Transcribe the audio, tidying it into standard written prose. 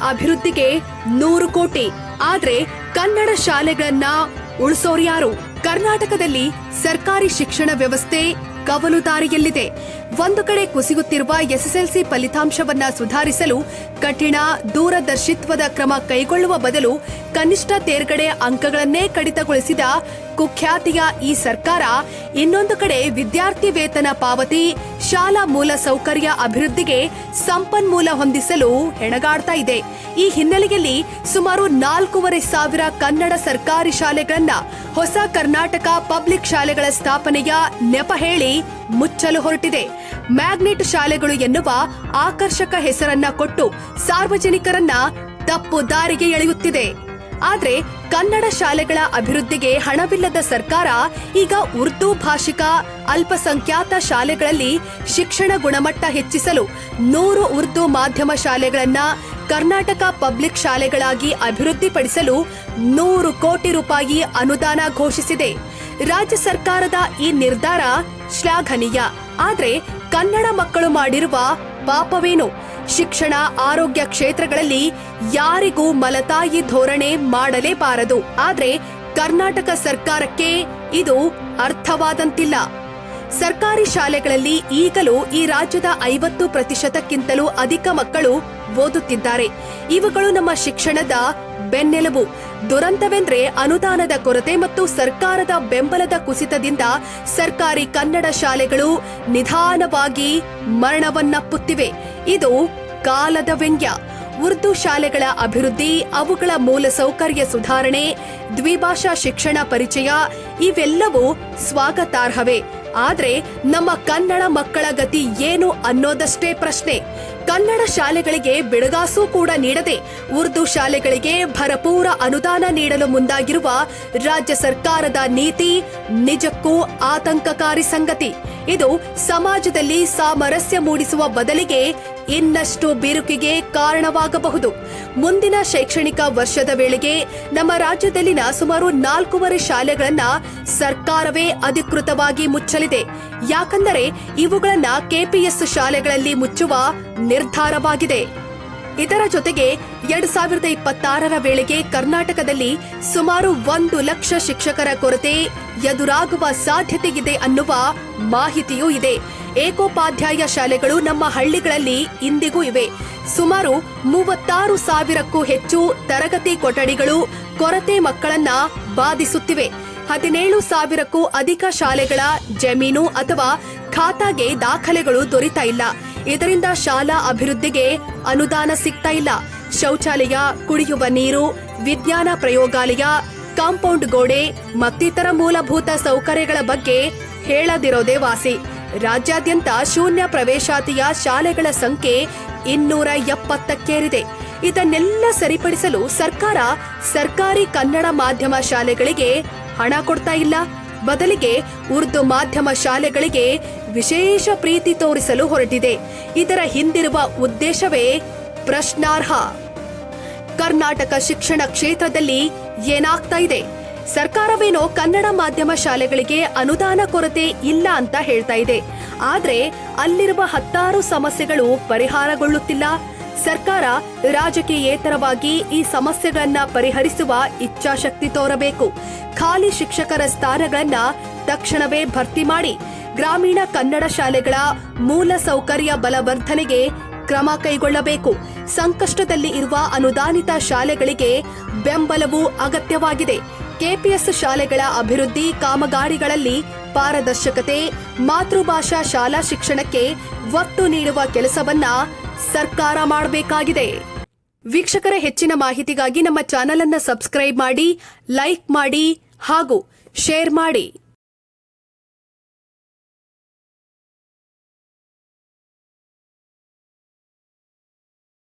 ಅಭಿವೃದ್ಧಿಗೆ 100 ಕೋಟಿ. ಆದ್ರೆ ಕನ್ನಡ ಶಾಲೆಗಳನ್ನ ಉಳಿಸೋರ್ಯಾರು? ಕರ್ನಾಟಕದಲ್ಲಿ ಸರ್ಕಾರಿ ಶಿಕ್ಷಣ ವ್ಯವಸ್ಥೆ ಕವಲು ದಾರಿಯಲ್ಲಿದೆ. ಒಂದು ಕಡೆ ಕುಸಿಯುತ್ತಿರುವ ಎಸ್ಎಸ್ಎಲ್ಸಿ ಫಲಿತಾಂಶವನ್ನ ಸುಧಾರಿಸಲು ಕಠಿಣ ದೂರದರ್ಶಿತ್ವದ ಕ್ರಮ ಕೈಗೊಳ್ಳುವ ಬದಲು ಕನಿಷ್ಠ ತೇರ್ಗಡೆ ಅಂಕಗಳನ್ನೇ ಕಡಿತಗೊಳಿಸಿದ ಕುಖ್ಯಾತಿಯ ಈ ಸರ್ಕಾರ ಇನ್ನೊಂದು ಕಡೆ ವಿದ್ಯಾರ್ಥಿ ವೇತನ ಪಾವತಿ, ಶಾಲಾ ಮೂಲ ಸೌಕರ್ಯ ಅಭಿವೃದ್ಧಿಗೆ ಸಂಪನ್ಮೂಲ ಹೊಂದಿಸಲು ಹೆಣಗಾಡ್ತಾ ಇದೆ. ಈ ಹಿನ್ನೆಲೆಯಲ್ಲಿ ಸುಮಾರು 4,500 ಕನ್ನಡ ಸರ್ಕಾರಿ ಶಾಲೆಗಳನ್ನ ಹೊಸ ಕರ್ನಾಟಕ ಪಬ್ಲಿಕ್ ಶಾಲೆಗಳ ಸ್ಥಾಪನೆಯ ನೆಪ ಹೇಳಿ ಮುಚ್ಚಲು ಹೊರಟಿದೆ. ಮ್ಯಾಗ್ನೆಟ್ ಶಾಲೆಗಳು ಎನ್ನುವ ಆಕರ್ಷಕ ಹೆಸರನ್ನ ಕೊಟ್ಟು ಸಾರ್ವಜನಿಕರನ್ನ ತಪ್ಪು ದಾರಿಗೆ ಎಳೆಯುತ್ತಿದೆ. ಆದ್ರೆ ಕನ್ನಡ ಶಾಲೆಗಳ ಅಭಿವೃದ್ಧಿಗೆ ಹಣವಿಲ್ಲದ ಸರ್ಕಾರ ಈಗ ಉರ್ದು ಭಾಷಿಕ ಅಲ್ಪಸಂಖ್ಯಾತ ಶಾಲೆಗಳಲ್ಲಿ ಶಿಕ್ಷಣ ಗುಣಮಟ್ಟ ಹೆಚ್ಚಿಸಲು 100 ಉರ್ದು ಮಾಧ್ಯಮ ಶಾಲೆಗಳನ್ನ ಕರ್ನಾಟಕ ಪಬ್ಲಿಕ್ ಶಾಲೆಗಳಾಗಿ ಅಭಿವೃದ್ಧಿಪಡಿಸಲು 100 ಕೋಟಿ ರೂಪಾಯಿ ಅನುದಾನ ಘೋಷಿಸಿದೆ. ರಾಜ್ಯ ಸರ್ಕಾರದ ಈ ನಿರ್ಧಾರ ಶ್ಲಾಘನೀಯ. ಆದ್ರೆ ಕನ್ನಡ ಮಕ್ಕಳು ಮಾಡಿರುವ ಪಾಪವೇನು? ಶಿಕ್ಷಣ, ಆರೋಗ್ಯ ಕ್ಷೇತ್ರಗಳಲ್ಲಿ ಯಾರಿಗೂ ಮಲತಾಯಿ ಧೋರಣೆ ಮಾಡಲೇಬಾರದು. ಆದ್ರೆ ಕರ್ನಾಟಕ ಸರ್ಕಾರಕ್ಕೆ ಇದು ಅರ್ಥವಾದಂತಿಲ್ಲ. ಸರ್ಕಾರಿ ಶಾಲೆಗಳಲ್ಲಿ ಈಗಲೂ ಈ ರಾಜ್ಯದ 50%ಕ್ಕಿಂತಲೂ ಅಧಿಕ ಮಕ್ಕಳು ಓದುತ್ತಿದ್ದಾರೆ. ಇವುಗಳು ನಮ್ಮ ಶಿಕ್ಷಣದ ಬೆನ್ನೆಲುಬು. ದುರಂತವೆಂದ್ರೆ ಅನುದಾನದ ಕೊರತೆ ಮತ್ತು ಸರ್ಕಾರದ ಬೆಂಬಲದ ಕುಸಿತದಿಂದ ಸರ್ಕಾರಿ ಕನ್ನಡ ಶಾಲೆಗಳು ನಿಧಾನವಾಗಿ ಮರಣವನ್ನಪ್ಪುತ್ತಿವೆ. ಇದು ಕಾಲದ ವ್ಯಂಗ್ಯ. ಉರ್ದು ಶಾಲೆಗಳ ಅಭಿವೃದ್ಧಿ, ಅವುಗಳ ಮೂಲ ಸೌಕರ್ಯ ಸುಧಾರಣೆ, ದ್ವಿಭಾಷಾ ಶಿಕ್ಷಣ ಪರಿಚಯ ಇವೆಲ್ಲವೂ ಸ್ವಾಗತಾರ್ಹವೇ. ಆದ್ರೆ ನಮ್ಮ ಕನ್ನಡ ಮಕ್ಕಳ ಗತಿ ಏನು ಅನ್ನೋದಷ್ಟೇ ಪ್ರಶ್ನೆ. ಕನ್ನಡ ಶಾಲೆಗಳಿಗೆ ಬಿಡುಗಾಸು ಕೂಡ ನೀಡದೆ ಉರ್ದು ಶಾಲೆಗಳಿಗೆ ಭರಪೂರ ಅನುದಾನ ನೀಡಲು ಮುಂದಾಗಿರುವ ರಾಜ್ಯ ಸರ್ಕಾರದ ನೀತಿ ನಿಜಕ್ಕೂ ಆತಂಕಕಾರಿ ಸಂಗತಿ. ಇದು ಸಮಾಜದಲ್ಲಿ ಸಾಮರಸ್ಯ ಮೂಡಿಸುವ ಬದಲಿಗೆ ಇನ್ನಷ್ಟು ಬಿರುಕಿಗೆ ಕಾರಣವಾಗಬಹುದು. ಮುಂದಿನ ಶೈಕ್ಷಣಿಕ ವರ್ಷದ ವೇಳೆಗೆ ನಮ್ಮ ರಾಜ್ಯದಲ್ಲಿನ ಸುಮಾರು 4,500 ಶಾಲೆಗಳನ್ನ ಸರ್ಕಾರವೇ ಅಧಿಕೃತವಾಗಿ ಮುಚ್ಚಲಿದೆ. ಯಾಕಂದರೆ ಇವುಗಳನ್ನ ಕೆಪಿಎಸ್ ಶಾಲೆಗಳಲ್ಲಿ ಮುಚ್ಚುವ ನಿರ್ಧಾರವಾಗಿದೆ. ಇದರ ಜೊತೆಗೆ 2026ರ ವೇಳೆಗೆ ಕರ್ನಾಟಕದಲ್ಲಿ ಸುಮಾರು 1 ಲಕ್ಷ ಶಿಕ್ಷಕರ ಕೊರತೆ ಎದುರಾಗುವ ಸಾಧ್ಯತೆಯಿದೆ ಅನ್ನುವ ಮಾಹಿತಿಯೂ ಇದೆ. ಏಕೋಪಾಧ್ಯಾಯ ಶಾಲೆಗಳು ನಮ್ಮ ಹಳ್ಳಿಗಳಲ್ಲಿ ಇಂದಿಗೂ ಇವೆ. ಸುಮಾರು 36,000ಕ್ಕೂ ಹೆಚ್ಚು ತರಗತಿ ಕೊಠಡಿಗಳು ಕೊರತೆ ಮಕ್ಕಳನ್ನ ಬಾಧಿಸುತ್ತಿವೆ. 17,000ಕ್ಕೂ ಅಧಿಕ ಶಾಲೆಗಳ ಜಮೀನು ಅಥವಾ ಖಾತಾಗೆ ದಾಖಲೆಗಳು ದೊರೀತಾ ಇಲ್ಲ. ಇದರಿಂದ ಶಾಲಾ ಅಭಿವೃದ್ಧಿಗೆ ಅನುದಾನ ಸಿಗ್ತಾ ಇಲ್ಲ. ಶೌಚಾಲಯ, ಕುಡಿಯುವ ನೀರು, ವಿಜ್ಞಾನ ಪ್ರಯೋಗಾಲಯ, ಕಾಂಪೌಂಡ್ ಗೋಡೆ ಮತ್ತಿತರ ಮೂಲಭೂತ ಸೌಕರ್ಯಗಳ ಬಗ್ಗೆ ಹೇಳದಿರೋದೇ ವಾಸಿ. ರಾಜ್ಯಾದ್ಯಂತ ಶೂನ್ಯ ಪ್ರವೇಶಾತಿಯ ಶಾಲೆಗಳ ಸಂಖ್ಯೆ 270ಕ್ಕೇರಿದೆ. ಇದನ್ನೆಲ್ಲ ಸರಿಪಡಿಸಲು ಸರ್ಕಾರ ಸರ್ಕಾರಿ ಕನ್ನಡ ಮಾಧ್ಯಮ ಶಾಲೆಗಳಿಗೆ ಹಣ ಕೊಡ್ತಾ ಇಲ್ಲ. ಬದಲಿಗೆ ಉರ್ದು ಮಾಧ್ಯಮ ಶಾಲೆಗಳಿಗೆ ವಿಶೇಷ ಪ್ರೀತಿ ತೋರಿಸಲು ಹೊರಟಿದೆ. ಇದರ ಹಿಂದಿರುವ ಉದ್ದೇಶವೇ ಪ್ರಶ್ನಾರ್ಹ. ಕರ್ನಾಟಕ ಶಿಕ್ಷಣ ಕ್ಷೇತ್ರದಲ್ಲಿ ಏನಾಗ್ತಾ ಇದೆ? ಸರ್ಕಾರವೇನೋ ಕನ್ನಡ ಮಾಧ್ಯಮ ಶಾಲೆಗಳಿಗೆ ಅನುದಾನ ಕೊರತೆ ಇಲ್ಲ ಅಂತ ಹೇಳ್ತಾ ಇದೆ. ಆದ್ರೆ ಅಲ್ಲಿರುವ 10 ಸಮಸ್ಯೆಗಳು ಪರಿಹಾರಗೊಳ್ಳುತ್ತಿಲ್ಲ. ಸರ್ಕಾರ ರಾಜಕೀಯೇತರವಾಗಿ ಈ ಸಮಸ್ಯೆಗಳನ್ನ ಪರಿಹರಿಸುವ ಇಚ್ಛಾಶಕ್ತಿ ತೋರಬೇಕು. ಖಾಲಿ ಶಿಕ್ಷಕರ ಸ್ಥಾನಗಳನ್ನ ತಕ್ಷಣವೇ ಭರ್ತಿ ಮಾಡಿ ಗ್ರಾಮೀಣ ಕನ್ನಡ ಶಾಲೆಗಳ ಮೂಲ ಸೌಕರ್ಯ ಬಲವರ್ಧನೆಗೆ ಕ್ರಮ ಕೈಗೊಳ್ಳಬೇಕು. ಸಂಕಷ್ಟದಲ್ಲಿ ಇರುವ ಅನುದಾನಿತ ಶಾಲೆಗಳಿಗೆ ಬೆಂಬಲವೂ ಅಗತ್ಯವಾಗಿದೆ. ಕೆಪಿಎಸ್ ಶಾಲೆಗಳ ಅಭಿವೃದ್ಧಿ ಕಾಮಗಾರಿಗಳಲ್ಲಿ ಪಾರದರ್ಶಕತೆ, ಮಾತೃಭಾಷಾ ಶಾಲಾ ಶಿಕ್ಷಣಕ್ಕೆ ಒತ್ತು ನೀಡುವ ಕೆಲಸವನ್ನ ಸರ್ಕಾರ ಮಾಡಬೇಕಾಗಿದೆ. ವೀಕ್ಷಕರ ಹೆಚ್ಚಿನ ಮಾಹಿತಿಗಾಗಿ ನಮ್ಮ ಚಾನೆಲ್ ಅನ್ನು ಸಬ್ಸ್ಕ್ರೈಬ್ ಮಾಡಿ, ಲೈಕ್ ಮಾಡಿ ಹಾಗೂ ಶೇರ್ ಮಾಡಿ.